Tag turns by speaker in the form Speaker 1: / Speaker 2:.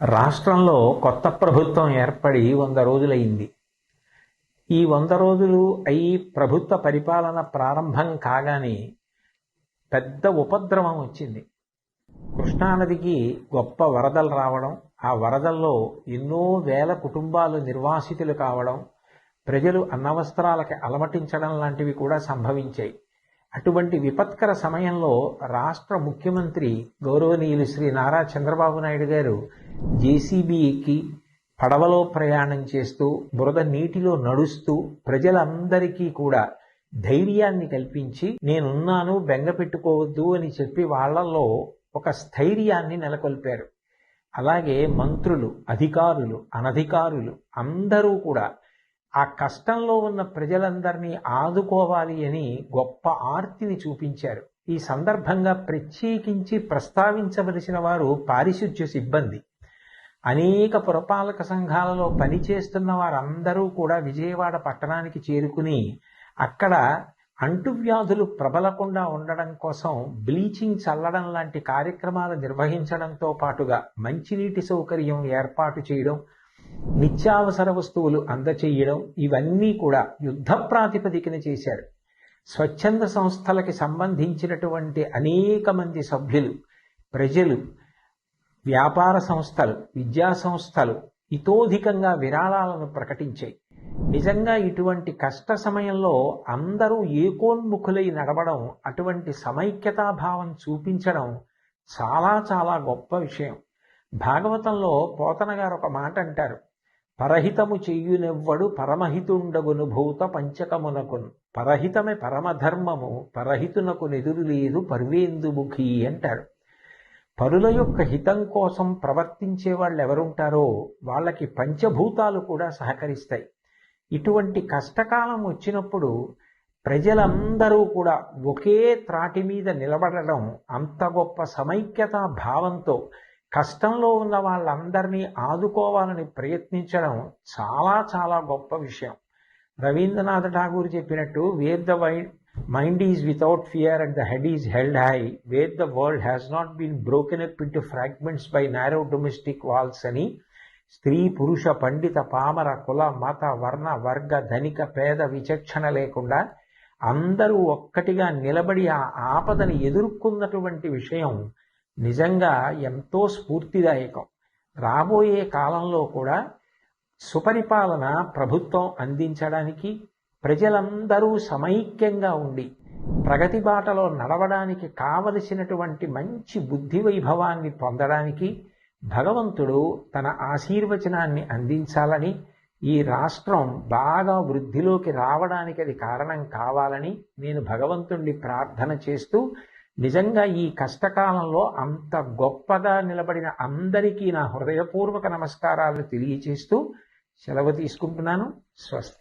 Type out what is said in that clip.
Speaker 1: రాష్ట్రంలో కొత్త ప్రభుత్వం ఏర్పడి 100 రోజులైంది. ఈ 100 రోజులు అయి ప్రభుత్వ పరిపాలన ప్రారంభం కాగానే పెద్ద ఉపద్రవం వచ్చింది. కృష్ణానదికి గొప్ప వరదలు రావడం, ఆ వరదల్లో ఎన్నో వేల కుటుంబాలు నిర్వాసితులు కావడం, ప్రజలు అన్నవస్త్రాలకి అలమటించడం లాంటివి కూడా సంభవించాయి. అటువంటి విపత్కర సమయంలో రాష్ట్ర ముఖ్యమంత్రి గౌరవనీయులు శ్రీ నారా చంద్రబాబు నాయుడు గారు జేసీబీ ఎక్కి పడవలో ప్రయాణం చేస్తూ బురద నీటిలో నడుస్తూ ప్రజలందరికీ కూడా ధైర్యాన్ని కల్పించి నేనున్నాను, బెంగ పెట్టుకోవద్దు అని చెప్పి వాళ్లలో ఒక స్థైర్యాన్ని నెలకొల్పారు. అలాగే మంత్రులు, అధికారులు, అనధికారులు అందరూ కూడా ఆ కష్టంలో ఉన్న ప్రజలందరినీ ఆదుకోవాలి అని గొప్ప ఆర్తిని చూపించారు. ఈ సందర్భంగా ప్రత్యేకించి ప్రస్తావించవలసిన వారు పారిశుధ్య సిబ్బంది. అనేక పురపాలక సంఘాలలో పనిచేస్తున్న వారందరూ కూడా విజయవాడ పట్టణానికి చేరుకుని అక్కడ అంటువ్యాధులు ప్రబలకుండా ఉండడం కోసం బ్లీచింగ్ చల్లడం లాంటి కార్యక్రమాలు నిర్వహించడంతో పాటుగా మంచినీటి సౌకర్యం ఏర్పాటు చేయడం, నిత్యావసర వస్తువులు అందచేయడం, ఇవన్నీ కూడా యుద్ధ ప్రాతిపదికన చేశారు. స్వచ్ఛంద సంస్థలకి సంబంధించినటువంటి అనేక మంది సభ్యులు, ప్రజలు, వ్యాపార సంస్థలు, విద్యా సంస్థలు ఇతోధికంగా విరాళాలను ప్రకటించాయి. నిజంగా ఇటువంటి కష్ట సమయంలో అందరూ ఏకోన్ముఖులై నడవడం, అటువంటి సమైక్యతాభావం చూపించడం చాలా చాలా గొప్ప విషయం. భాగవతంలో పోతన గారు ఒక మాట అంటారు, పరహితము చెయ్యునెవ్వడు పరమహితుండగును భూత పంచకమునకును, పరహితమే పరమధర్మము పరహితునకు నెదురు లేదు పర్వేందుముఖి అంటారు. పరుల యొక్క హితం కోసం ప్రవర్తించే వాళ్ళు ఎవరుంటారో వాళ్ళకి పంచభూతాలు కూడా సహకరిస్తాయి. ఇటువంటి కష్టకాలం వచ్చినప్పుడు ప్రజలందరూ కూడా ఒకే త్రాటి మీద నిలబడడం, అంత గొప్ప సమైక్యతా భావంతో కష్టంలో ఉన్న వాళ్ళందరినీ ఆదుకోవాలని ప్రయత్నించడం చాలా చాలా గొప్ప విషయం. రవీంద్రనాథ్ ఠాగూర్ చెప్పినట్టు, where the mind is without fear and the head is held high, where the world has not been broken up into fragments by narrow domestic walls అని స్త్రీ, పురుష, పండిత, పామర, కుల, మత, వర్ణ, వర్గ, ధనిక, పేద విచక్షణ లేకుండా అందరూ ఒక్కటిగా నిలబడి ఆ ఆపదని ఎదుర్కొన్నటువంటి విషయం నిజంగా ఎంతో స్ఫూర్తిదాయకం. రాబోయే కాలంలో కూడా సుపరిపాలన ప్రభుత్వం అందించడానికి, ప్రజలందరూ సమైక్యంగా ఉండి ప్రగతి బాటలో నడవడానికి కావలసినటువంటి మంచి బుద్ధి వైభవాన్ని పొందడానికి భగవంతుడు తన ఆశీర్వచనాన్ని అందించాలని, ఈ రాష్ట్రం బాగా వృద్ధిలోకి రావడానికి అది కారణం కావాలని నేను భగవంతుణ్ణి ప్రార్థన చేస్తూ, నిజంగా ఈ కష్టకాలంలో అంత గొప్పగా నిలబడిన అందరికీ నా హృదయపూర్వక నమస్కారాలు తెలియచేస్తూ సెలవు తీసుకుంటున్నాను. స్వస్తి.